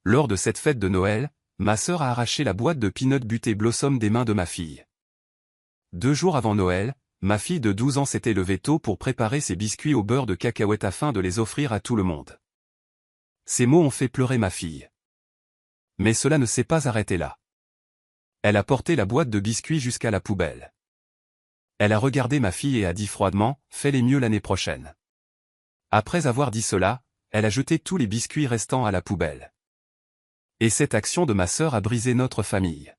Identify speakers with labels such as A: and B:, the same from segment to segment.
A: Lors de cette fête de Noël, ma sœur a arraché la boîte de peanut butter blossom des mains de ma fille. 2 jours avant Noël, ma fille de 12 ans s'était levée tôt pour préparer ses biscuits au beurre de cacahuète afin de les offrir à tout le monde. Ces mots ont fait pleurer ma fille. Mais cela ne s'est pas arrêté là. Elle a porté la boîte de biscuits jusqu'à la poubelle. Elle a regardé ma fille et a dit froidement, « Fais-les mieux l'année prochaine ». Après avoir dit cela, elle a jeté tous les biscuits restants à la poubelle. Et cette action de ma sœur a brisé notre famille.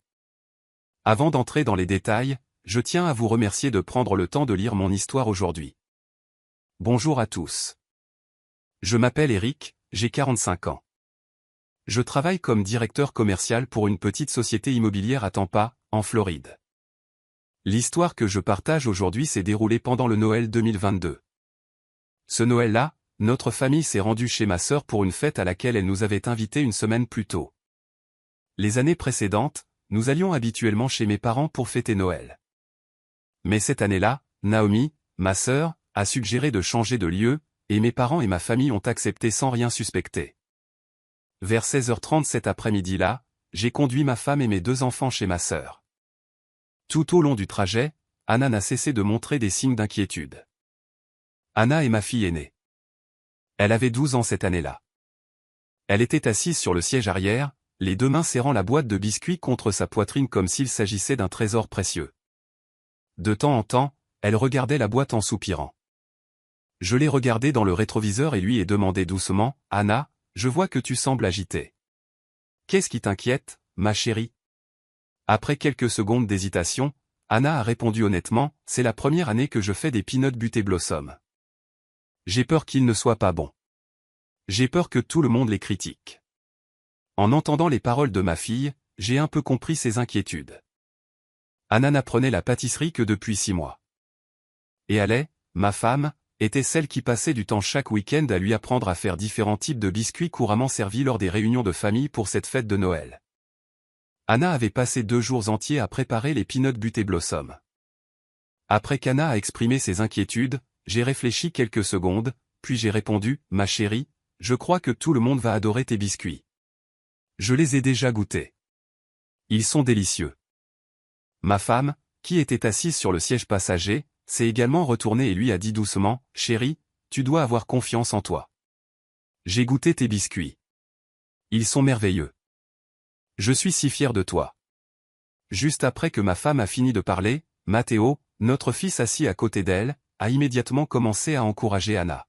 A: Avant d'entrer dans les détails, je tiens à vous remercier de prendre le temps de lire mon histoire aujourd'hui. Bonjour à tous. Je m'appelle Eric, j'ai 45 ans. Je travaille comme directeur commercial pour une petite société immobilière à Tampa, en Floride. L'histoire que je partage aujourd'hui s'est déroulée pendant le Noël 2022. Ce Noël-là, notre famille s'est rendue chez ma sœur pour une fête à laquelle elle nous avait invités une semaine plus tôt. Les années précédentes, nous allions habituellement chez mes parents pour fêter Noël. Mais cette année-là, Naomi, ma sœur, a suggéré de changer de lieu, et mes parents et ma famille ont accepté sans rien suspecter. Vers 16h30 cet après-midi-là, j'ai conduit ma femme et mes 2 enfants chez ma sœur. Tout au long du trajet, Anna n'a cessé de montrer des signes d'inquiétude. Anna est ma fille aînée. Elle avait 12 ans cette année-là. Elle était assise sur le siège arrière, les 2 mains serrant la boîte de biscuits contre sa poitrine comme s'il s'agissait d'un trésor précieux. De temps en temps, elle regardait la boîte en soupirant. Je l'ai regardée dans le rétroviseur et lui ai demandé doucement, « Anna, je vois que tu sembles agitée. Qu'est-ce qui t'inquiète, ma chérie ?» Après quelques secondes d'hésitation, Anna a répondu honnêtement, « C'est la première année que je fais des peanut butter blossom. J'ai peur qu'ils ne soient pas bons. J'ai peur que tout le monde les critique. » En entendant les paroles de ma fille, j'ai un peu compris ses inquiétudes. Anna n'apprenait la pâtisserie que depuis 6 mois. Et elle, ma femme, était celle qui passait du temps chaque week-end à lui apprendre à faire différents types de biscuits couramment servis lors des réunions de famille pour cette fête de Noël. Anna avait passé 2 jours entiers à préparer les peanut butter blossom. Après qu'Anna a exprimé ses inquiétudes, j'ai réfléchi quelques secondes, puis j'ai répondu, « Ma chérie, je crois que tout le monde va adorer tes biscuits. Je les ai déjà goûtés. Ils sont délicieux. » Ma femme, qui était assise sur le siège passager, s'est également retournée et lui a dit doucement, « Chérie, tu dois avoir confiance en toi. J'ai goûté tes biscuits. Ils sont merveilleux. Je suis si fier de toi. » Juste après que ma femme a fini de parler, Matteo, notre fils assis à côté d'elle, a immédiatement commencé à encourager Anna.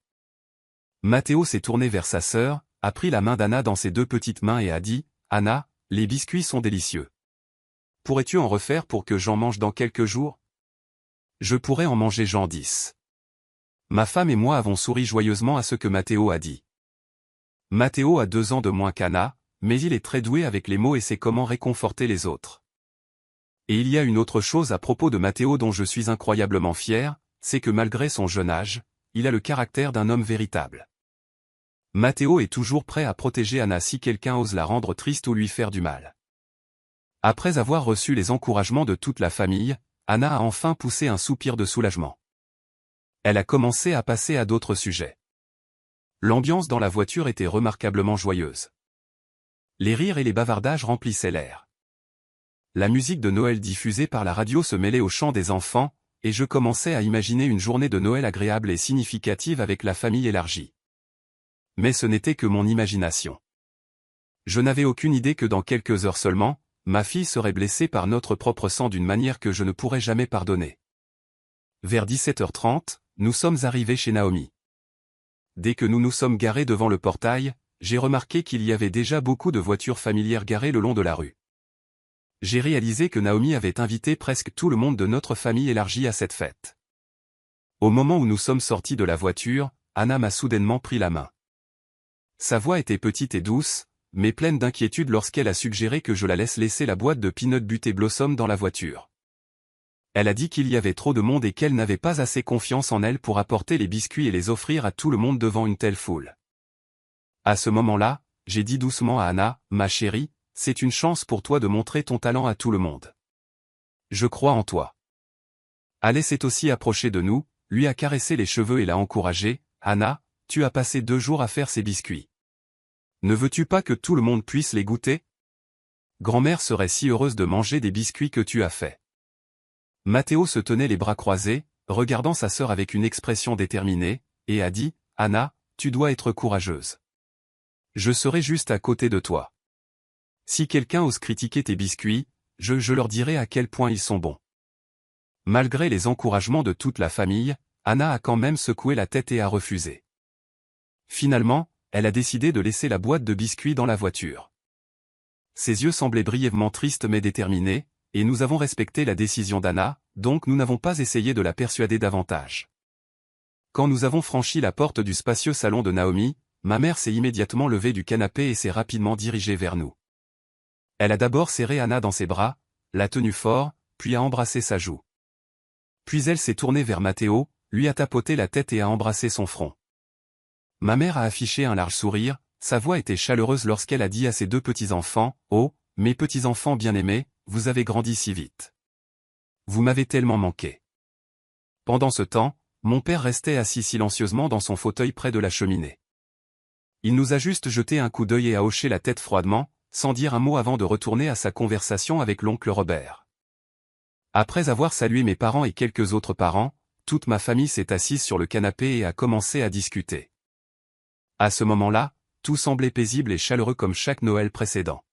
A: Matteo s'est tourné vers sa sœur, a pris la main d'Anna dans ses 2 petites mains et a dit, « Anna, les biscuits sont délicieux. Pourrais-tu en refaire pour que j'en mange dans quelques jours ? Je pourrais en manger j'en 10. » Ma femme et moi avons souri joyeusement à ce que Matteo a dit. Matteo a 2 ans de moins qu'Anna, mais il est très doué avec les mots et sait comment réconforter les autres. Et il y a une autre chose à propos de Matteo dont je suis incroyablement fier, c'est que malgré son jeune âge, il a le caractère d'un homme véritable. Matteo est toujours prêt à protéger Anna si quelqu'un ose la rendre triste ou lui faire du mal. Après avoir reçu les encouragements de toute la famille, Anna a enfin poussé un soupir de soulagement. Elle a commencé à passer à d'autres sujets. L'ambiance dans la voiture était remarquablement joyeuse. Les rires et les bavardages remplissaient l'air. La musique de Noël diffusée par la radio se mêlait au chant des enfants, et je commençais à imaginer une journée de Noël agréable et significative avec la famille élargie. Mais ce n'était que mon imagination. Je n'avais aucune idée que dans quelques heures seulement, ma fille serait blessée par notre propre sang d'une manière que je ne pourrais jamais pardonner. Vers 17h30, nous sommes arrivés chez Naomi. Dès que nous nous sommes garés devant le portail, j'ai remarqué qu'il y avait déjà beaucoup de voitures familières garées le long de la rue. J'ai réalisé que Naomi avait invité presque tout le monde de notre famille élargie à cette fête. Au moment où nous sommes sortis de la voiture, Anna m'a soudainement pris la main. Sa voix était petite et douce, mais pleine d'inquiétude lorsqu'elle a suggéré que je la laisser la boîte de peanut butter blossom dans la voiture. Elle a dit qu'il y avait trop de monde et qu'elle n'avait pas assez confiance en elle pour apporter les biscuits et les offrir à tout le monde devant une telle foule. À ce moment-là, j'ai dit doucement à Anna, « Ma chérie, c'est une chance pour toi de montrer ton talent à tout le monde. Je crois en toi. » Alès s'est aussi approché de nous, lui a caressé les cheveux et l'a encouragé, « Anna, tu as passé 2 jours à faire ces biscuits. Ne veux-tu pas que tout le monde puisse les goûter? Grand-mère serait si heureuse de manger des biscuits que tu as faits. Matteo se tenait les bras croisés, regardant sa sœur avec une expression déterminée, et a dit, « Anna, tu dois être courageuse. Je serai juste à côté de toi. Si quelqu'un ose critiquer tes biscuits, je leur dirai à quel point ils sont bons. » Malgré les encouragements de toute la famille, Anna a quand même secoué la tête et a refusé. Finalement, elle a décidé de laisser la boîte de biscuits dans la voiture. Ses yeux semblaient brièvement tristes mais déterminés, et nous avons respecté la décision d'Anna, donc nous n'avons pas essayé de la persuader davantage. Quand nous avons franchi la porte du spacieux salon de Naomi, ma mère s'est immédiatement levée du canapé et s'est rapidement dirigée vers nous. Elle a d'abord serré Anna dans ses bras, l'a tenue fort, puis a embrassé sa joue. Puis elle s'est tournée vers Matteo, lui a tapoté la tête et a embrassé son front. Ma mère a affiché un large sourire, sa voix était chaleureuse lorsqu'elle a dit à ses deux petits-enfants, « Oh, mes petits-enfants bien-aimés, vous avez grandi si vite. Vous m'avez tellement manqué. » Pendant ce temps, mon père restait assis silencieusement dans son fauteuil près de la cheminée. Il nous a juste jeté un coup d'œil et a hoché la tête froidement, sans dire un mot avant de retourner à sa conversation avec l'oncle Robert. Après avoir salué mes parents et quelques autres parents, toute ma famille s'est assise sur le canapé et a commencé à discuter. À ce moment-là, tout semblait paisible et chaleureux comme chaque Noël précédent.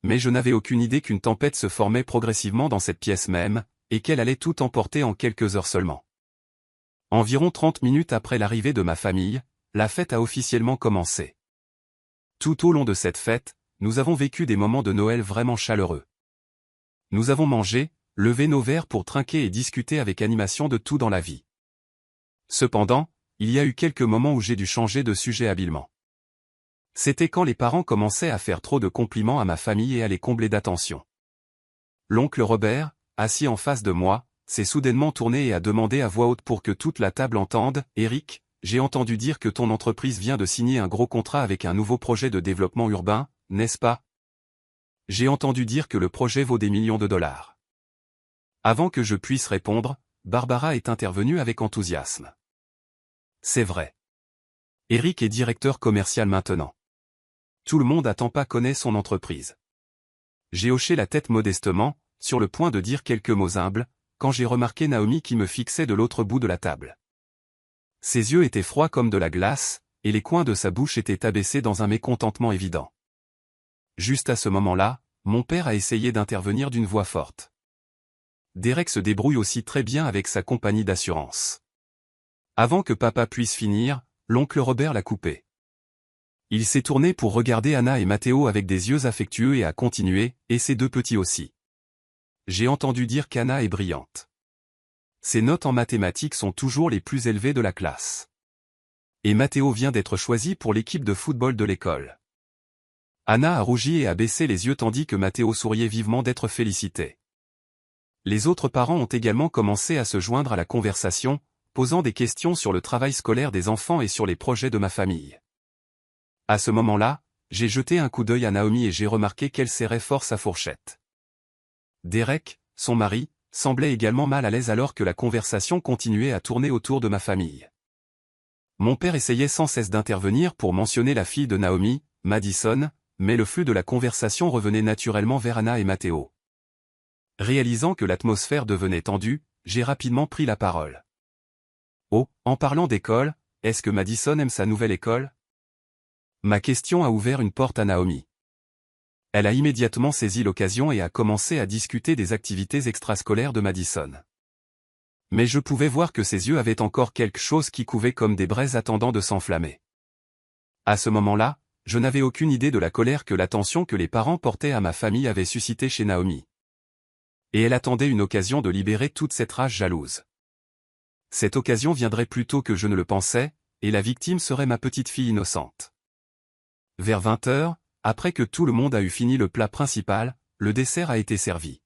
A: Mais je n'avais aucune idée qu'une tempête se formait progressivement dans cette pièce même, et qu'elle allait tout emporter en quelques heures seulement. Environ 30 minutes après l'arrivée de ma famille, la fête a officiellement commencé. Tout au long de cette fête, nous avons vécu des moments de Noël vraiment chaleureux. Nous avons mangé, levé nos verres pour trinquer et discuter avec animation de tout dans la vie. Cependant, il y a eu quelques moments où j'ai dû changer de sujet habilement. C'était quand les parents commençaient à faire trop de compliments à ma famille et à les combler d'attention. L'oncle Robert, assis en face de moi, s'est soudainement tourné et a demandé à voix haute pour que toute la table entende, « Eric, j'ai entendu dire que ton entreprise vient de signer un gros contrat avec un nouveau projet de développement urbain, n'est-ce pas? J'ai entendu dire que le projet vaut des millions de dollars. » Avant que je puisse répondre, Barbara est intervenue avec enthousiasme. C'est vrai. Eric est directeur commercial maintenant. Tout le monde à Tampa connaît son entreprise. J'ai hoché la tête modestement, sur le point de dire quelques mots humbles, quand j'ai remarqué Naomi qui me fixait de l'autre bout de la table. Ses yeux étaient froids comme de la glace, et les coins de sa bouche étaient abaissés dans un mécontentement évident. Juste à ce moment-là, mon père a essayé d'intervenir d'une voix forte. Derek se débrouille aussi très bien avec sa compagnie d'assurance. Avant que papa puisse finir, l'oncle Robert l'a coupé. Il s'est tourné pour regarder Anna et Matteo avec des yeux affectueux et a continué, et ses deux petits aussi. J'ai entendu dire qu'Anna est brillante. Ses notes en mathématiques sont toujours les plus élevées de la classe. Et Matteo vient d'être choisi pour l'équipe de football de l'école. Anna a rougi et a baissé les yeux tandis que Matteo souriait vivement d'être félicité. Les autres parents ont également commencé à se joindre à la conversation, posant des questions sur le travail scolaire des enfants et sur les projets de ma famille. À ce moment-là, j'ai jeté un coup d'œil à Naomi et j'ai remarqué qu'elle serrait fort sa fourchette. Derek, son mari, semblait également mal à l'aise alors que la conversation continuait à tourner autour de ma famille. Mon père essayait sans cesse d'intervenir pour mentionner la fille de Naomi, Madison, mais le flux de la conversation revenait naturellement vers Anna et Matteo. Réalisant que l'atmosphère devenait tendue, j'ai rapidement pris la parole. « Oh, en parlant d'école, est-ce que Madison aime sa nouvelle école ?» Ma question a ouvert une porte à Naomi. Elle a immédiatement saisi l'occasion et a commencé à discuter des activités extrascolaires de Madison. Mais je pouvais voir que ses yeux avaient encore quelque chose qui couvait comme des braises attendant de s'enflammer. À ce moment-là, je n'avais aucune idée de la colère que l'attention que les parents portaient à ma famille avait suscité chez Naomi. Et elle attendait une occasion de libérer toute cette rage jalouse. Cette occasion viendrait plus tôt que je ne le pensais, et la victime serait ma petite fille innocente. Vers 20 heures, après que tout le monde a eu fini le plat principal, le dessert a été servi.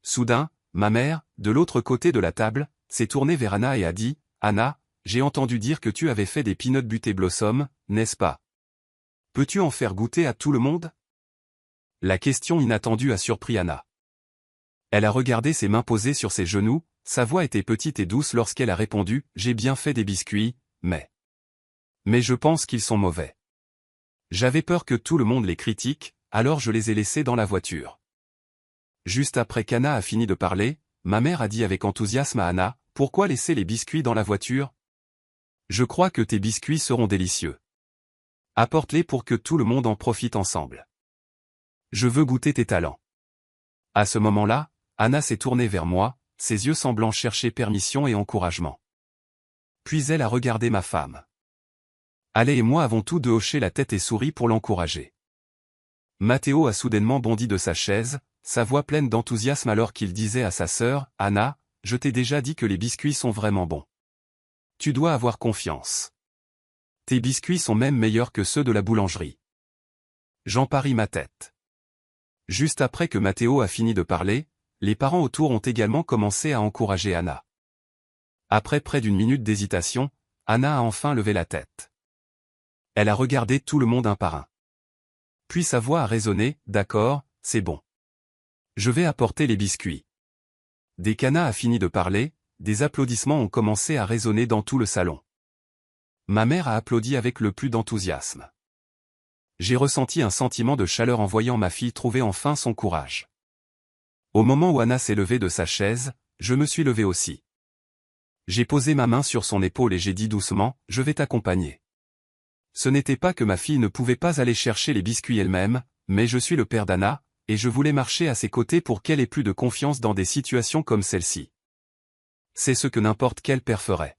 A: Soudain, ma mère, de l'autre côté de la table, s'est tournée vers Anna et a dit, « Anna, j'ai entendu dire que tu avais fait des peanut butter blossom, n'est-ce pas? Peux-tu en faire goûter à tout le monde ?» La question inattendue a surpris Anna. Elle a regardé ses mains posées sur ses genoux, sa voix était petite et douce lorsqu'elle a répondu, « J'ai bien fait des biscuits, mais je pense qu'ils sont mauvais. » J'avais peur que tout le monde les critique, alors je les ai laissés dans la voiture. Juste après qu'Anna a fini de parler, ma mère a dit avec enthousiasme à Anna, « Pourquoi laisser les biscuits dans la voiture? Je crois que tes biscuits seront délicieux. Apporte-les pour que tout le monde en profite ensemble. Je veux goûter tes talents. » À ce moment-là, Anna s'est tournée vers moi, ses yeux semblant chercher permission et encouragement. Puis elle a regardé ma femme. Ale et moi avons tous deux hoché la tête et souri pour l'encourager. Matteo a soudainement bondi de sa chaise, sa voix pleine d'enthousiasme alors qu'il disait à sa sœur, « Anna, je t'ai déjà dit que les biscuits sont vraiment bons. Tu dois avoir confiance. Tes biscuits sont même meilleurs que ceux de la boulangerie. » J'en parie ma tête. Juste après que Matteo a fini de parler, les parents autour ont également commencé à encourager Anna. Après près d'une minute d'hésitation, Anna a enfin levé la tête. Elle a regardé tout le monde un par un. Puis sa voix a résonné, « D'accord, c'est bon. Je vais apporter les biscuits. » Dès qu'Anna a fini de parler, des applaudissements ont commencé à résonner dans tout le salon. Ma mère a applaudi avec le plus d'enthousiasme. J'ai ressenti un sentiment de chaleur en voyant ma fille trouver enfin son courage. Au moment où Anna s'est levée de sa chaise, je me suis levé aussi. J'ai posé ma main sur son épaule et j'ai dit doucement, « Je vais t'accompagner. » Ce n'était pas que ma fille ne pouvait pas aller chercher les biscuits elle-même, mais je suis le père d'Anna, et je voulais marcher à ses côtés pour qu'elle ait plus de confiance dans des situations comme celle-ci. C'est ce que n'importe quel père ferait.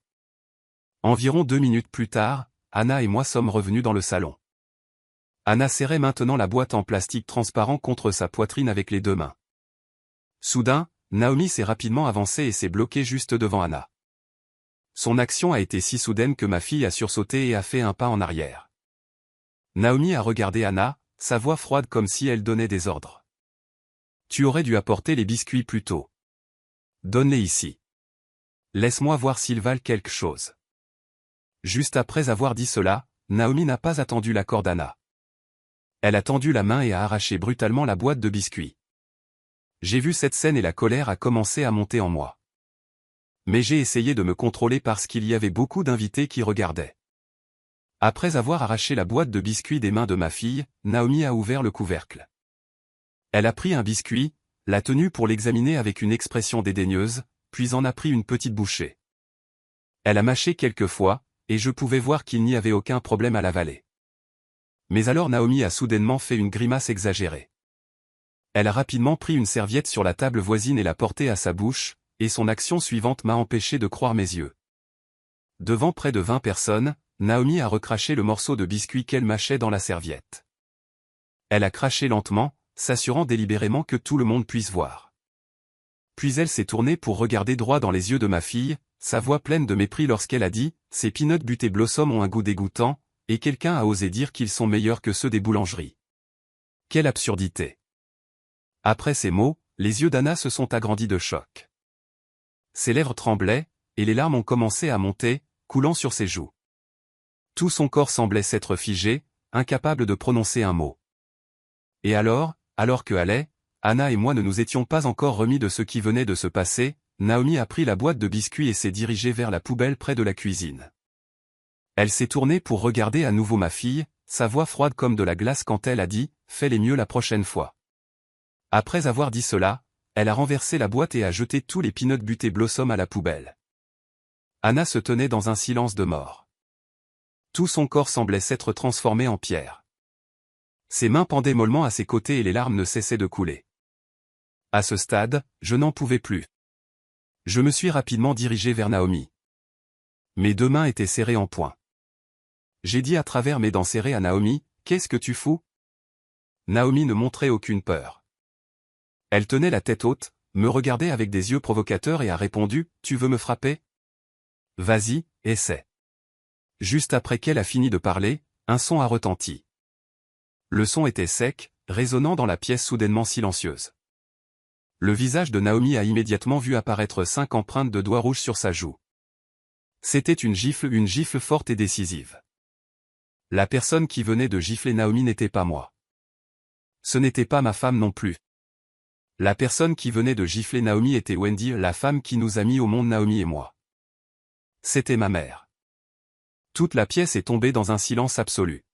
A: Environ 2 minutes plus tard, Anna et moi sommes revenus dans le salon. Anna serrait maintenant la boîte en plastique transparent contre sa poitrine avec les 2 mains. Soudain, Naomi s'est rapidement avancée et s'est bloquée juste devant Anna. Son action a été si soudaine que ma fille a sursauté et a fait un pas en arrière. Naomi a regardé Anna, sa voix froide comme si elle donnait des ordres. « Tu aurais dû apporter les biscuits plus tôt. Donne-les ici. Laisse-moi voir s'ils valent quelque chose. » Juste après avoir dit cela, Naomi n'a pas attendu l'accord d'Anna. Elle a tendu la main et a arraché brutalement la boîte de biscuits. J'ai vu cette scène et la colère a commencé à monter en moi. Mais j'ai essayé de me contrôler parce qu'il y avait beaucoup d'invités qui regardaient. Après avoir arraché la boîte de biscuits des mains de ma fille, Naomi a ouvert le couvercle. Elle a pris un biscuit, l'a tenu pour l'examiner avec une expression dédaigneuse, puis en a pris une petite bouchée. Elle a mâché quelques fois, et je pouvais voir qu'il n'y avait aucun problème à l'avaler. Mais alors Naomi a soudainement fait une grimace exagérée. Elle a rapidement pris une serviette sur la table voisine et l'a portée à sa bouche, et son action suivante m'a empêché de croire mes yeux. Devant près de 20 personnes, Naomi a recraché le morceau de biscuit qu'elle mâchait dans la serviette. Elle a craché lentement, s'assurant délibérément que tout le monde puisse voir. Puis elle s'est tournée pour regarder droit dans les yeux de ma fille, sa voix pleine de mépris lorsqu'elle a dit « Ces peanuts butés Blossom ont un goût dégoûtant, et quelqu'un a osé dire qu'ils sont meilleurs que ceux des boulangeries. Quelle absurdité !» Après ces mots, les yeux d'Anna se sont agrandis de choc. Ses lèvres tremblaient, et les larmes ont commencé à monter, coulant sur ses joues. Tout son corps semblait s'être figé, incapable de prononcer un mot. Et alors que Ale, Anna et moi ne nous étions pas encore remis de ce qui venait de se passer, Naomi a pris la boîte de biscuits et s'est dirigée vers la poubelle près de la cuisine. Elle s'est tournée pour regarder à nouveau ma fille, sa voix froide comme de la glace quand elle a dit « Fais-les mieux la prochaine fois. » Après avoir dit cela, elle a renversé la boîte et a jeté tous les peanuts butés Blossom à la poubelle. Anna se tenait dans un silence de mort. Tout son corps semblait s'être transformé en pierre. Ses mains pendaient mollement à ses côtés et les larmes ne cessaient de couler. À ce stade, je n'en pouvais plus. Je me suis rapidement dirigé vers Naomi. Mes 2 mains étaient serrées en poing. J'ai dit à travers mes dents serrées à Naomi, « Qu'est-ce que tu fous ?» Naomi ne montrait aucune peur. Elle tenait la tête haute, me regardait avec des yeux provocateurs et a répondu, « Tu veux me frapper ? Vas-y, essaie. » Juste après qu'elle a fini de parler, un son a retenti. Le son était sec, résonnant dans la pièce soudainement silencieuse. Le visage de Naomi a immédiatement vu apparaître 5 empreintes de doigts rouges sur sa joue. C'était une gifle forte et décisive. La personne qui venait de gifler Naomi n'était pas moi. Ce n'était pas ma femme non plus. La personne qui venait de gifler Naomi était Wendy, la femme qui nous a mis au monde Naomi et moi. C'était ma mère. Toute la pièce est tombée dans un silence absolu.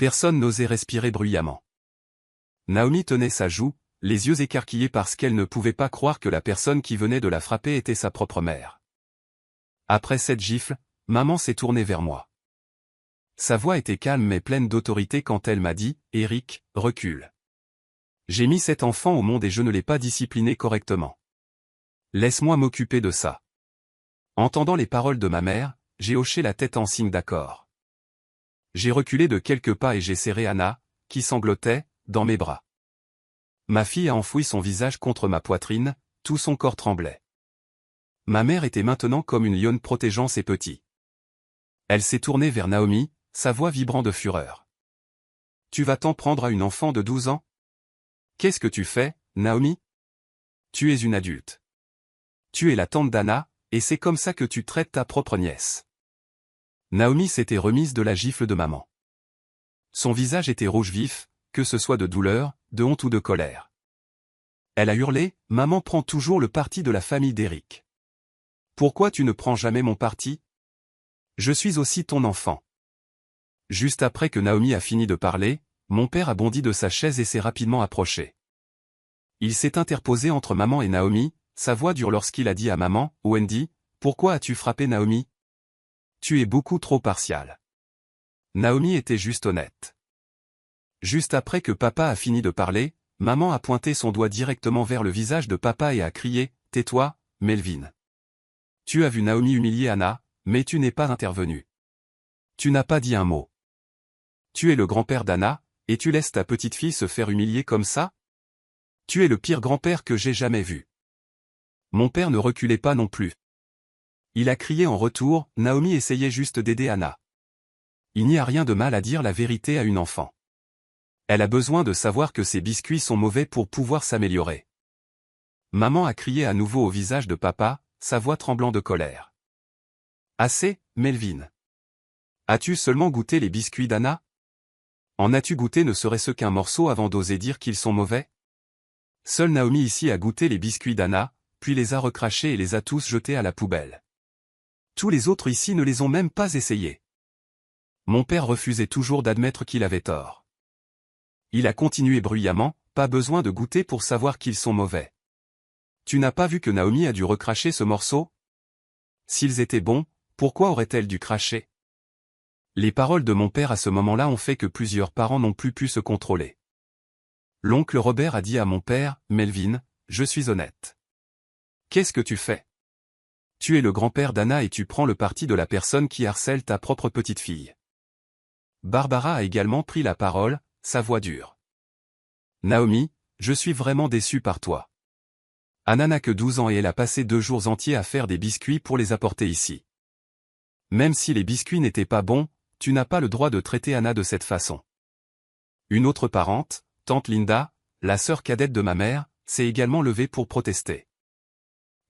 A: Personne n'osait respirer bruyamment. Naomi tenait sa joue, les yeux écarquillés parce qu'elle ne pouvait pas croire que la personne qui venait de la frapper était sa propre mère. Après cette gifle, maman s'est tournée vers moi. Sa voix était calme mais pleine d'autorité quand elle m'a dit « Eric, recule. J'ai mis cet enfant au monde et je ne l'ai pas discipliné correctement. Laisse-moi m'occuper de ça. » Entendant les paroles de ma mère, j'ai hoché la tête en signe d'accord. J'ai reculé de quelques pas et j'ai serré Anna, qui sanglotait, dans mes bras. Ma fille a enfoui son visage contre ma poitrine, tout son corps tremblait. Ma mère était maintenant comme une lionne protégeant ses petits. Elle s'est tournée vers Naomi, sa voix vibrant de fureur. « Tu vas t'en prendre à une enfant de 12 ans? Qu'est-ce que tu fais, Naomi? Tu es une adulte. Tu es la tante d'Anna, et c'est comme ça que tu traites ta propre nièce. » Naomi s'était remise de la gifle de maman. Son visage était rouge vif, que ce soit de douleur, de honte ou de colère. Elle a hurlé, « Maman prend toujours le parti de la famille d'Eric. Pourquoi tu ne prends jamais mon parti? Je suis aussi ton enfant. » Juste après que Naomi a fini de parler, mon père a bondi de sa chaise et s'est rapidement approché. Il s'est interposé entre maman et Naomi, sa voix dure lorsqu'il a dit à maman, « Wendy, pourquoi as-tu frappé Naomi? Tu es beaucoup trop partial. » Naomi était juste honnête. Juste après que papa a fini de parler, maman a pointé son doigt directement vers le visage de papa et a crié, « Tais-toi, Melvin. Tu as vu Naomi humilier Anna, mais tu n'es pas intervenu. Tu n'as pas dit un mot. Tu es le grand-père d'Anna, et tu laisses ta petite fille se faire humilier comme ça? Tu es le pire grand-père que j'ai jamais vu. » Mon père ne reculait pas non plus. Il a crié en retour, Naomi essayait juste d'aider Anna. Il n'y a rien de mal à dire la vérité à une enfant. Elle a besoin de savoir que ses biscuits sont mauvais pour pouvoir s'améliorer. Maman a crié à nouveau au visage de papa, sa voix tremblant de colère. Assez, Melvin. As-tu seulement goûté les biscuits d'Anna? En as-tu goûté ne serait-ce qu'un morceau avant d'oser dire qu'ils sont mauvais? Seule Naomi ici a goûté les biscuits d'Anna, puis les a recrachés et les a tous jetés à la poubelle. Tous les autres ici ne les ont même pas essayés. Mon père refusait toujours d'admettre qu'il avait tort. Il a continué bruyamment, pas besoin de goûter pour savoir qu'ils sont mauvais. Tu n'as pas vu que Naomi a dû recracher ce morceau? S'ils étaient bons, pourquoi aurait-elle dû cracher? Les paroles de mon père à ce moment-là ont fait que plusieurs parents n'ont plus pu se contrôler. L'oncle Robert a dit à mon père, Melvin, je suis honnête. Qu'est-ce que tu fais? Tu es le grand-père d'Anna et tu prends le parti de la personne qui harcèle ta propre petite fille. Barbara a également pris la parole, sa voix dure. Naomi, je suis vraiment déçu par toi. Anna n'a que 12 ans et elle a passé 2 jours entiers à faire des biscuits pour les apporter ici. Même si les biscuits n'étaient pas bons, tu n'as pas le droit de traiter Anna de cette façon. Une autre parente, tante Linda, la sœur cadette de ma mère, s'est également levée pour protester.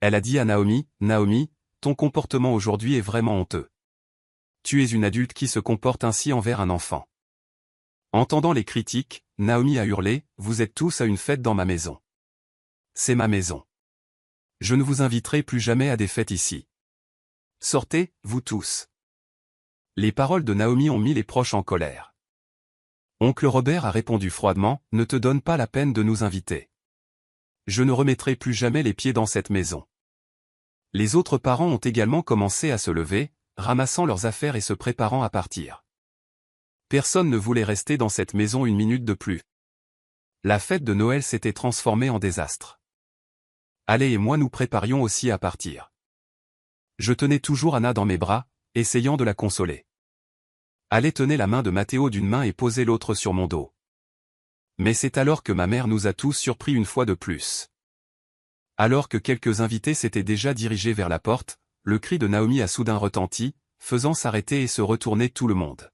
A: Elle a dit à Naomi, « Naomi, ton comportement aujourd'hui est vraiment honteux. Tu es une adulte qui se comporte ainsi envers un enfant. » Entendant les critiques, Naomi a hurlé, « Vous êtes tous à une fête dans ma maison. C'est ma maison. Je ne vous inviterai plus jamais à des fêtes ici. Sortez, vous tous. » Les paroles de Naomi ont mis les proches en colère. Oncle Robert a répondu froidement, « Ne te donne pas la peine de nous inviter. Je ne remettrai plus jamais les pieds dans cette maison. » Les autres parents ont également commencé à se lever, ramassant leurs affaires et se préparant à partir. Personne ne voulait rester dans cette maison une minute de plus. La fête de Noël s'était transformée en désastre. Ale et moi nous préparions aussi à partir. Je tenais toujours Anna dans mes bras, essayant de la consoler. Ale tenait la main de Matteo d'une main et posait l'autre sur mon dos. Mais c'est alors que ma mère nous a tous surpris une fois de plus. Alors que quelques invités s'étaient déjà dirigés vers la porte, le cri de Naomi a soudain retenti, faisant s'arrêter et se retourner tout le monde.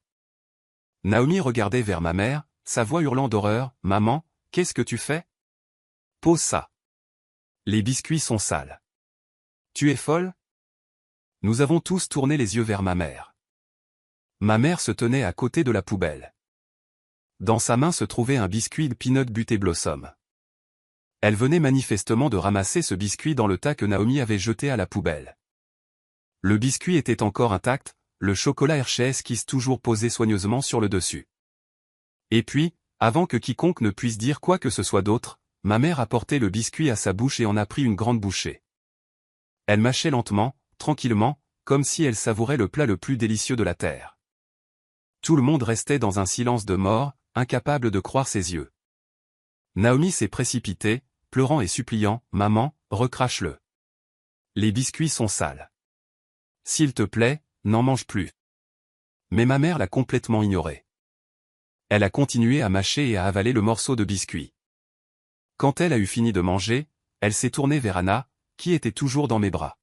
A: Naomi regardait vers ma mère, sa voix hurlant d'horreur, « Maman, qu'est-ce que tu fais? Pose ça. Les biscuits sont sales. Tu es folle? » Nous avons tous tourné les yeux vers ma mère. Ma mère se tenait à côté de la poubelle. Dans sa main se trouvait un biscuit de Peanut Butter Blossom. Elle venait manifestement de ramasser ce biscuit dans le tas que Naomi avait jeté à la poubelle. Le biscuit était encore intact, le chocolat Hershey's Kiss toujours posé soigneusement sur le dessus. Et puis, avant que quiconque ne puisse dire quoi que ce soit d'autre, ma mère a porté le biscuit à sa bouche et en a pris une grande bouchée. Elle mâchait lentement, tranquillement, comme si elle savourait le plat le plus délicieux de la terre. Tout le monde restait dans un silence de mort, incapable de croire ses yeux. Naomi s'est précipitée, pleurant et suppliant, « Maman, recrache-le. Les biscuits sont sales. S'il te plaît, n'en mange plus. » Mais ma mère l'a complètement ignoré. Elle a continué à mâcher et à avaler le morceau de biscuit. Quand elle a eu fini de manger, elle s'est tournée vers Anna, qui était toujours dans mes bras.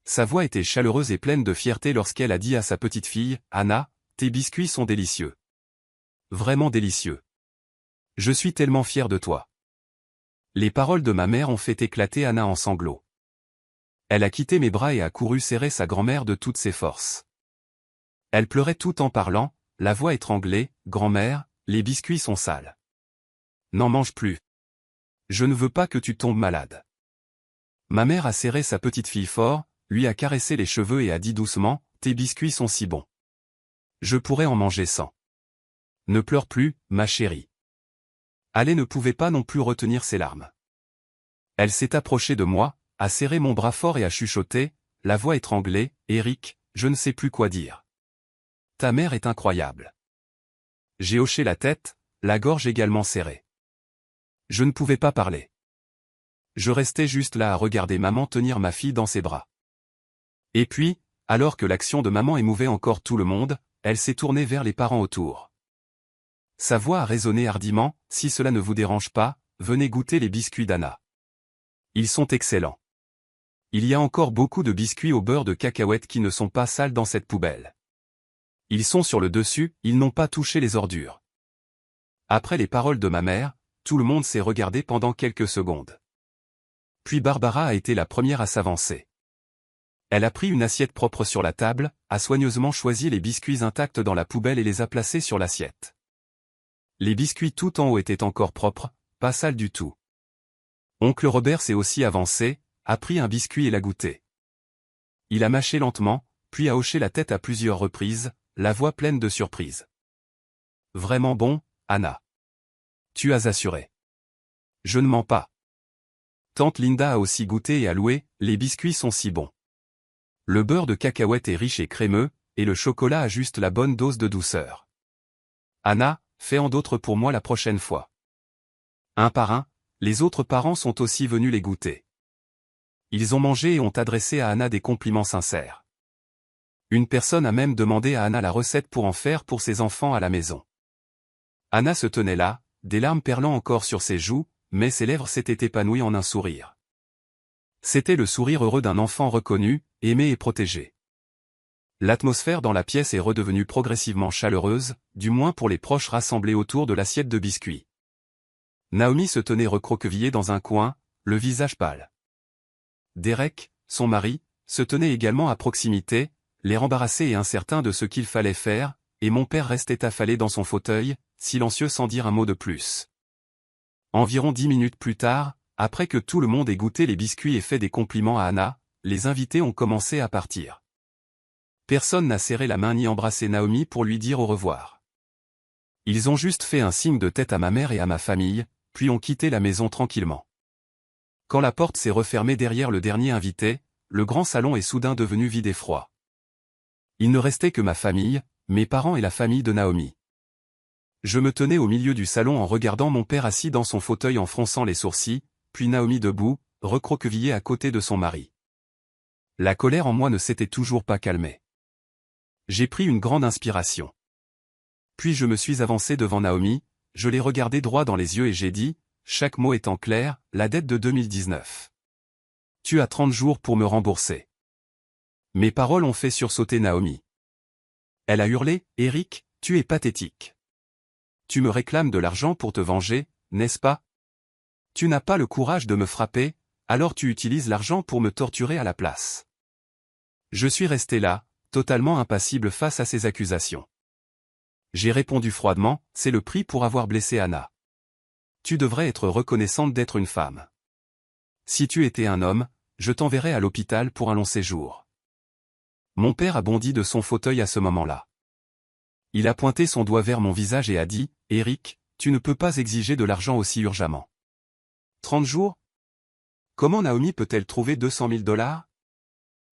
A: Sa voix était chaleureuse et pleine de fierté lorsqu'elle a dit à sa petite fille, « Anna, tes biscuits sont délicieux. Vraiment délicieux. Je suis tellement fière de toi. » Les paroles de ma mère ont fait éclater Anna en sanglots. Elle a quitté mes bras et a couru serrer sa grand-mère de toutes ses forces. Elle pleurait tout en parlant, la voix étranglée, « Grand-mère, les biscuits sont sales. N'en mange plus. Je ne veux pas que tu tombes malade. » Ma mère a serré sa petite fille fort, lui a caressé les cheveux et a dit doucement, « Tes biscuits sont si bons. Je pourrais en manger 100. Ne pleure plus, ma chérie. » Alé ne pouvait pas non plus retenir ses larmes. Elle s'est approchée de moi, a serré mon bras fort et a chuchoté, la voix étranglée, « Eric, je ne sais plus quoi dire. Ta mère est incroyable. » J'ai hoché la tête, la gorge également serrée. Je ne pouvais pas parler. Je restais juste là à regarder maman tenir ma fille dans ses bras. Et puis, alors que l'action de maman émouvait encore tout le monde, elle s'est tournée vers les parents autour. Sa voix a résonné hardiment, « Si cela ne vous dérange pas, venez goûter les biscuits d'Anna. Ils sont excellents. Il y a encore beaucoup de biscuits au beurre de cacahuète qui ne sont pas sales dans cette poubelle. Ils sont sur le dessus, ils n'ont pas touché les ordures. » Après les paroles de ma mère, tout le monde s'est regardé pendant quelques secondes. Puis Barbara a été la première à s'avancer. Elle a pris une assiette propre sur la table, a soigneusement choisi les biscuits intacts dans la poubelle et les a placés sur l'assiette. Les biscuits tout en haut étaient encore propres, pas sales du tout. Oncle Robert s'est aussi avancé, a pris un biscuit et l'a goûté. Il a mâché lentement, puis a hoché la tête à plusieurs reprises, la voix pleine de surprise. « Vraiment bon, Anna. Tu as assuré. Je ne mens pas. » Tante Linda a aussi goûté et a loué, « Les biscuits sont si bons. Le beurre de cacahuète est riche et crémeux, et le chocolat a juste la bonne dose de douceur. Anna, fais-en d'autres pour moi la prochaine fois. » Un par un, les autres parents sont aussi venus les goûter. Ils ont mangé et ont adressé à Anna des compliments sincères. Une personne a même demandé à Anna la recette pour en faire pour ses enfants à la maison. Anna se tenait là, des larmes perlant encore sur ses joues, mais ses lèvres s'étaient épanouies en un sourire. C'était le sourire heureux d'un enfant reconnu, aimé et protégé. L'atmosphère dans la pièce est redevenue progressivement chaleureuse, du moins pour les proches rassemblés autour de l'assiette de biscuits. Naomi se tenait recroquevillée dans un coin, le visage pâle. Derek, son mari, se tenait également à proximité, l'air embarrassé et incertain de ce qu'il fallait faire, et mon père restait affalé dans son fauteuil, silencieux sans dire un mot de plus. Environ 10 minutes plus tard, après que tout le monde ait goûté les biscuits et fait des compliments à Anna, les invités ont commencé à partir. Personne n'a serré la main ni embrassé Naomi pour lui dire au revoir. Ils ont juste fait un signe de tête à ma mère et à ma famille, puis ont quitté la maison tranquillement. Quand la porte s'est refermée derrière le dernier invité, le grand salon est soudain devenu vide et froid. Il ne restait que ma famille, mes parents et la famille de Naomi. Je me tenais au milieu du salon en regardant mon père assis dans son fauteuil en fronçant les sourcils, puis Naomi debout, recroquevillée à côté de son mari. La colère en moi ne s'était toujours pas calmée. J'ai pris une grande inspiration. Puis je me suis avancé devant Naomi, je l'ai regardée droit dans les yeux et j'ai dit, chaque mot étant clair, « La dette de 2019. Tu as 30 jours pour me rembourser. » Mes paroles ont fait sursauter Naomi. Elle a hurlé, « Eric, tu es pathétique. Tu me réclames de l'argent pour te venger, n'est-ce pas? Tu n'as pas le courage de me frapper, alors tu utilises l'argent pour me torturer à la place. » Je suis resté là, totalement impassible face à ces accusations. J'ai répondu froidement, « C'est le prix pour avoir blessé Anna. Tu devrais être reconnaissante d'être une femme. Si tu étais un homme, je t'enverrais à l'hôpital pour un long séjour. » Mon père a bondi de son fauteuil à ce moment-là. Il a pointé son doigt vers mon visage et a dit, « Eric, tu ne peux pas exiger de l'argent aussi urgemment. 30 jours? Comment Naomi peut-elle trouver 200 000 $?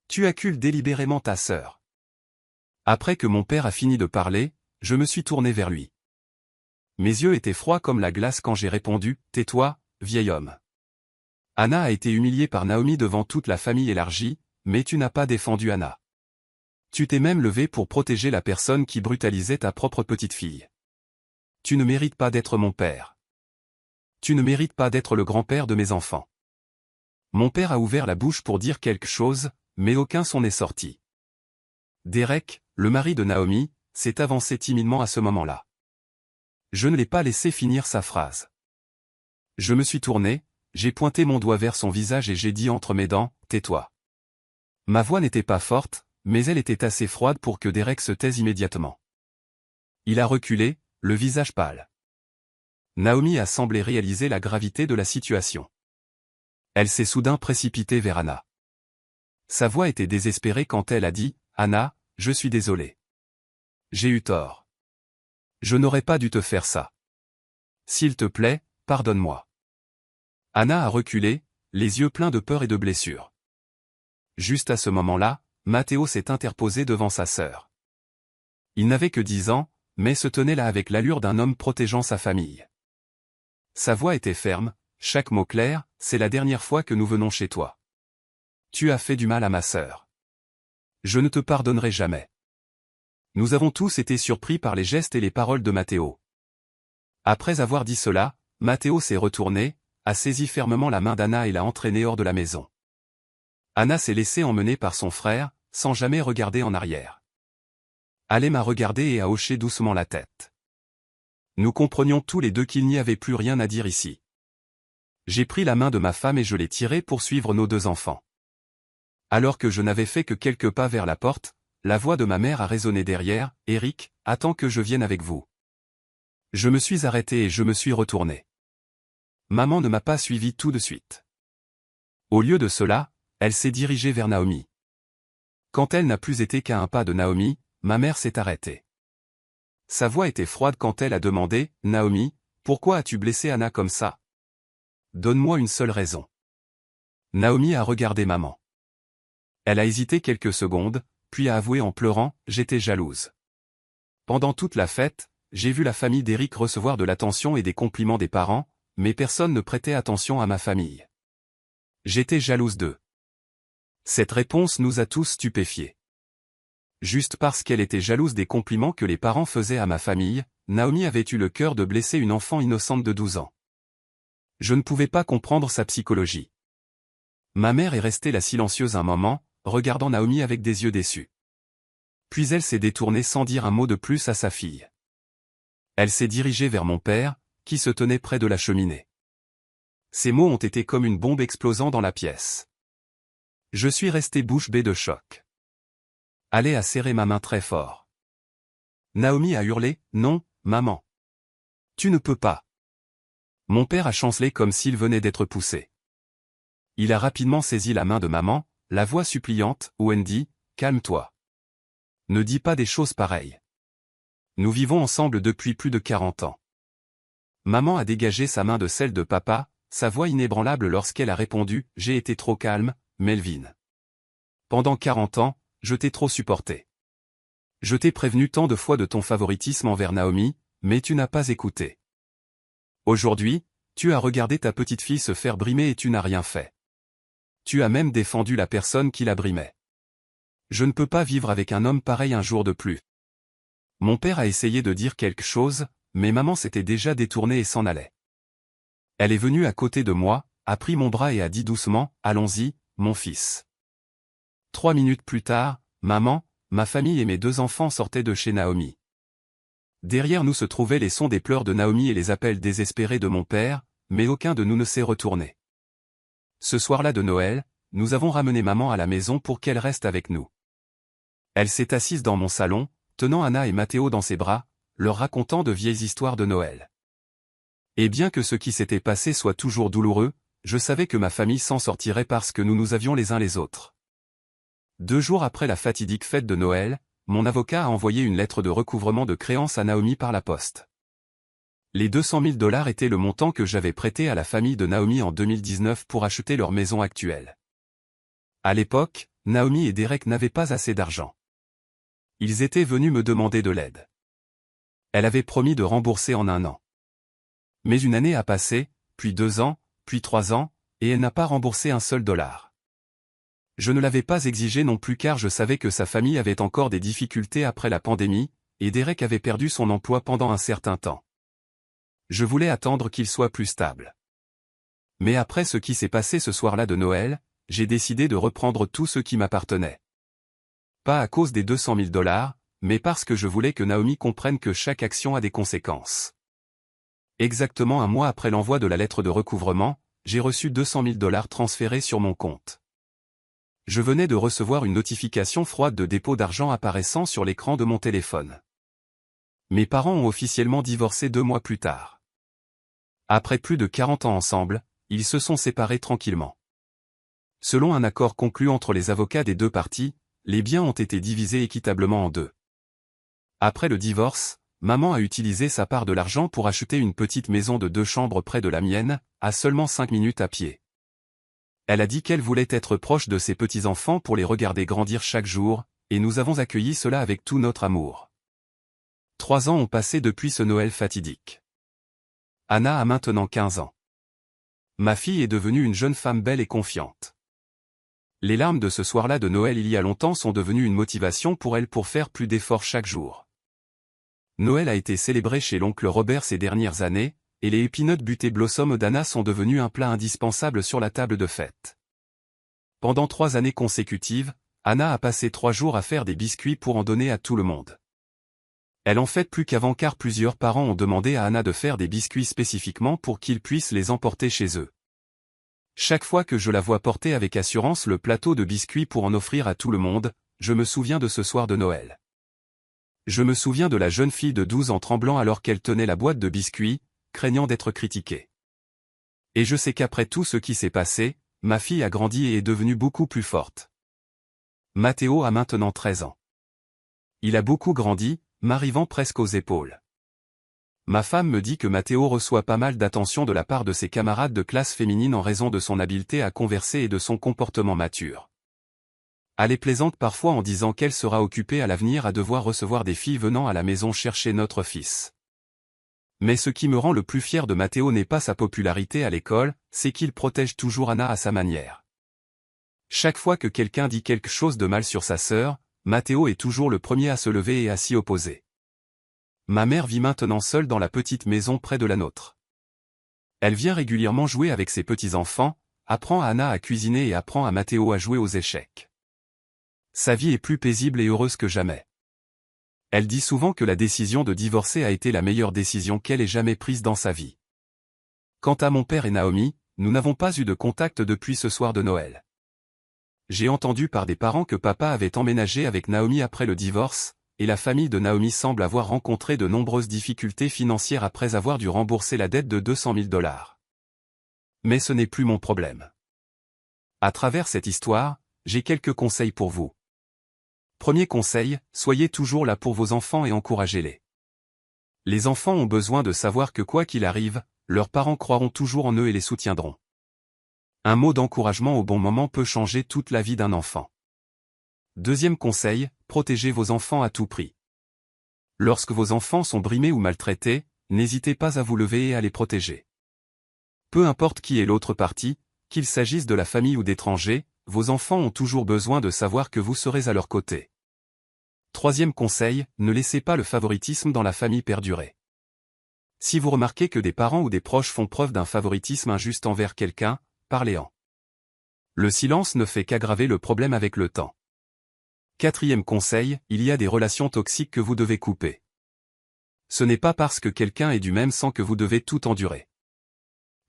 A: Tu accules délibérément ta sœur. » Après que mon père a fini de parler, je me suis tourné vers lui. Mes yeux étaient froids comme la glace quand j'ai répondu, « Tais-toi, vieil homme. » Anna a été humiliée par Naomi devant toute la famille élargie, mais tu n'as pas défendu Anna. Tu t'es même levé pour protéger la personne qui brutalisait ta propre petite-fille. Tu ne mérites pas d'être mon père. Tu ne mérites pas d'être le grand-père de mes enfants. Mon père a ouvert la bouche pour dire quelque chose, mais aucun son n'est sorti. Derek, le mari de Naomi, s'est avancé timidement à ce moment-là. Je ne l'ai pas laissé finir sa phrase. Je me suis tourné, j'ai pointé mon doigt vers son visage et j'ai dit entre mes dents, « Tais-toi. » Ma voix n'était pas forte, mais elle était assez froide pour que Derek se taise immédiatement. Il a reculé, le visage pâle. Naomi a semblé réaliser la gravité de la situation. Elle s'est soudain précipitée vers Anna. Sa voix était désespérée quand elle a dit, « Anna, je suis désolée. J'ai eu tort. Je n'aurais pas dû te faire ça. S'il te plaît, pardonne-moi. » Anna a reculé, les yeux pleins de peur et de blessure. Juste à ce moment-là, Matteo s'est interposé devant sa sœur. Il n'avait que 10 ans, mais se tenait là avec l'allure d'un homme protégeant sa famille. Sa voix était ferme, chaque mot clair, « C'est la dernière fois que nous venons chez toi. Tu as fait du mal à ma sœur. Je ne te pardonnerai jamais. » Nous avons tous été surpris par les gestes et les paroles de Matteo. Après avoir dit cela, Matteo s'est retourné, a saisi fermement la main d'Anna et l'a entraînée hors de la maison. Anna s'est laissée emmener par son frère, sans jamais regarder en arrière. Alem m'a regardé et a hoché doucement la tête. Nous comprenions tous les deux qu'il n'y avait plus rien à dire ici. J'ai pris la main de ma femme et je l'ai tirée pour suivre nos 2 enfants. Alors que je n'avais fait que quelques pas vers la porte, la voix de ma mère a résonné derrière, « Eric, attends que je vienne avec vous. » Je me suis arrêté et je me suis retourné. Maman ne m'a pas suivi tout de suite. Au lieu de cela, elle s'est dirigée vers Naomi. Quand elle n'a plus été qu'à un pas de Naomi, ma mère s'est arrêtée. Sa voix était froide quand elle a demandé, « Naomi, pourquoi as-tu blessé Anna comme ça? Donne-moi une seule raison. » Naomi a regardé maman. Elle a hésité quelques secondes, puis a avoué en pleurant, « J'étais jalouse. Pendant toute la fête, j'ai vu la famille d'Eric recevoir de l'attention et des compliments des parents, mais personne ne prêtait attention à ma famille. J'étais jalouse d'eux. » Cette réponse nous a tous stupéfiés. Juste parce qu'elle était jalouse des compliments que les parents faisaient à ma famille, Naomi avait eu le cœur de blesser une enfant innocente de 12 ans. Je ne pouvais pas comprendre sa psychologie. Ma mère est restée là silencieuse un moment, regardant Naomi avec des yeux déçus. Puis elle s'est détournée sans dire un mot de plus à sa fille. Elle s'est dirigée vers mon père, qui se tenait près de la cheminée. Ces mots ont été comme une bombe explosant dans la pièce. Je suis resté bouche bée de choc. Ale a serré ma main très fort. Naomi a hurlé, « Non, maman. Tu ne peux pas. » Mon père a chancelé comme s'il venait d'être poussé. Il a rapidement saisi la main de maman, la voix suppliante, « Wendy, calme-toi. Ne dis pas des choses pareilles. Nous vivons ensemble depuis plus de 40 ans. » Maman a dégagé sa main de celle de papa, sa voix inébranlable lorsqu'elle a répondu, « J'ai été trop calme, Melvin. Pendant 40 ans, je t'ai trop supporté. Je t'ai prévenu tant de fois de ton favoritisme envers Naomi, mais tu n'as pas écouté. Aujourd'hui, tu as regardé ta petite fille se faire brimer et tu n'as rien fait. Tu as même défendu la personne qui la brimait. Je ne peux pas vivre avec un homme pareil un jour de plus. » Mon père a essayé de dire quelque chose, mais maman s'était déjà détournée et s'en allait. Elle est venue à côté de moi, a pris mon bras et a dit doucement, « Allons-y, mon fils. » 3 minutes plus tard, maman, ma famille et mes 2 enfants sortaient de chez Naomi. Derrière nous se trouvaient les sons des pleurs de Naomi et les appels désespérés de mon père, mais aucun de nous ne s'est retourné. Ce soir-là de Noël, nous avons ramené maman à la maison pour qu'elle reste avec nous. Elle s'est assise dans mon salon, tenant Anna et Matteo dans ses bras, leur racontant de vieilles histoires de Noël. Et bien que ce qui s'était passé soit toujours douloureux, je savais que ma famille s'en sortirait parce que nous nous avions les uns les autres. 2 jours après la fatidique fête de Noël, mon avocat a envoyé une lettre de recouvrement de créances à Naomi par la poste. Les 200 000 $ étaient le montant que j'avais prêté à la famille de Naomi en 2019 pour acheter leur maison actuelle. À l'époque, Naomi et Derek n'avaient pas assez d'argent. Ils étaient venus me demander de l'aide. Elle avait promis de rembourser en 1 an. Mais une année a passé, puis 2 ans, puis 3 ans, et elle n'a pas remboursé un seul dollar. Je ne l'avais pas exigé non plus car je savais que sa famille avait encore des difficultés après la pandémie, et Derek avait perdu son emploi pendant un certain temps. Je voulais attendre qu'il soit plus stable. Mais après ce qui s'est passé ce soir-là de Noël, j'ai décidé de reprendre tout ce qui m'appartenait. Pas à cause des 200 000 $, mais parce que je voulais que Naomi comprenne que chaque action a des conséquences. Exactement un mois après l'envoi de la lettre de recouvrement, j'ai reçu 200 000 $ transférés sur mon compte. Je venais de recevoir une notification froide de dépôt d'argent apparaissant sur l'écran de mon téléphone. Mes parents ont officiellement divorcé 2 mois plus tard. Après plus de 40 ans ensemble, ils se sont séparés tranquillement. Selon un accord conclu entre les avocats des 2 parties, les biens ont été divisés équitablement en 2. Après le divorce, maman a utilisé sa part de l'argent pour acheter une petite maison de 2 chambres près de la mienne, à seulement 5 minutes à pied. Elle a dit qu'elle voulait être proche de ses petits-enfants pour les regarder grandir chaque jour, et nous avons accueilli cela avec tout notre amour. 3 ans ont passé depuis ce Noël fatidique. Anna a maintenant 15 ans. Ma fille est devenue une jeune femme belle et confiante. Les larmes de ce soir-là de Noël il y a longtemps sont devenues une motivation pour elle pour faire plus d'efforts chaque jour. Noël a été célébré chez l'oncle Robert ces dernières années, et les peanut butter blossom d'Anna sont devenus un plat indispensable sur la table de fête. Pendant 3 années consécutives, Anna a passé 3 jours à faire des biscuits pour en donner à tout le monde. Elle en fait plus qu'avant car plusieurs parents ont demandé à Anna de faire des biscuits spécifiquement pour qu'ils puissent les emporter chez eux. Chaque fois que je la vois porter avec assurance le plateau de biscuits pour en offrir à tout le monde, je me souviens de ce soir de Noël. Je me souviens de la jeune fille de 12 ans tremblant alors qu'elle tenait la boîte de biscuits, craignant d'être critiquée. Et je sais qu'après tout ce qui s'est passé, ma fille a grandi et est devenue beaucoup plus forte. Matteo a maintenant 13 ans. Il a beaucoup grandi, m'arrivant presque aux épaules. Ma femme me dit que Matteo reçoit pas mal d'attention de la part de ses camarades de classe féminine en raison de son habileté à converser et de son comportement mature. Elle est plaisante parfois en disant qu'elle sera occupée à l'avenir à devoir recevoir des filles venant à la maison chercher notre fils. Mais ce qui me rend le plus fier de Matteo n'est pas sa popularité à l'école, c'est qu'il protège toujours Anna à sa manière. Chaque fois que quelqu'un dit quelque chose de mal sur sa sœur, Matteo est toujours le premier à se lever et à s'y opposer. Ma mère vit maintenant seule dans la petite maison près de la nôtre. Elle vient régulièrement jouer avec ses petits-enfants, apprend à Anna à cuisiner et apprend à Matteo à jouer aux échecs. Sa vie est plus paisible et heureuse que jamais. Elle dit souvent que la décision de divorcer a été la meilleure décision qu'elle ait jamais prise dans sa vie. Quant à mon père et Naomi, nous n'avons pas eu de contact depuis ce soir de Noël. J'ai entendu par des parents que papa avait emménagé avec Naomi après le divorce, et la famille de Naomi semble avoir rencontré de nombreuses difficultés financières après avoir dû rembourser la dette de 200 000 $. Mais ce n'est plus mon problème. À travers cette histoire, j'ai quelques conseils pour vous. Premier conseil, soyez toujours là pour vos enfants et encouragez-les. Les enfants ont besoin de savoir que quoi qu'il arrive, leurs parents croiront toujours en eux et les soutiendront. Un mot d'encouragement au bon moment peut changer toute la vie d'un enfant. Deuxième conseil, protégez vos enfants à tout prix. Lorsque vos enfants sont brimés ou maltraités, n'hésitez pas à vous lever et à les protéger. Peu importe qui est l'autre partie, qu'il s'agisse de la famille ou d'étrangers, vos enfants ont toujours besoin de savoir que vous serez à leur côté. Troisième conseil, ne laissez pas le favoritisme dans la famille perdurer. Si vous remarquez que des parents ou des proches font preuve d'un favoritisme injuste envers quelqu'un, parlez-en. Le silence ne fait qu'aggraver le problème avec le temps. Quatrième conseil, il y a des relations toxiques que vous devez couper. Ce n'est pas parce que quelqu'un est du même sang que vous devez tout endurer.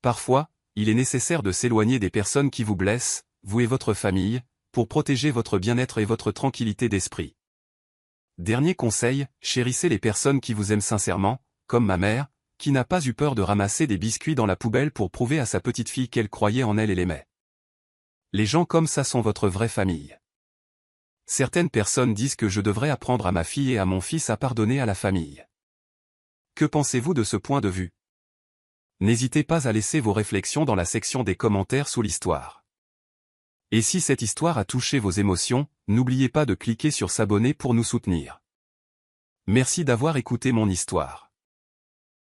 A: Parfois, il est nécessaire de s'éloigner des personnes qui vous blessent, vous et votre famille, pour protéger votre bien-être et votre tranquillité d'esprit. Dernier conseil, chérissez les personnes qui vous aiment sincèrement, comme ma mère, qui n'a pas eu peur de ramasser des biscuits dans la poubelle pour prouver à sa petite fille qu'elle croyait en elle et l'aimait. Les gens comme ça sont votre vraie famille. Certaines personnes disent que je devrais apprendre à ma fille et à mon fils à pardonner à la famille. Que pensez-vous de ce point de vue? N'hésitez pas à laisser vos réflexions dans la section des commentaires sous l'histoire. Et si cette histoire a touché vos émotions, n'oubliez pas de cliquer sur s'abonner pour nous soutenir. Merci d'avoir écouté mon histoire.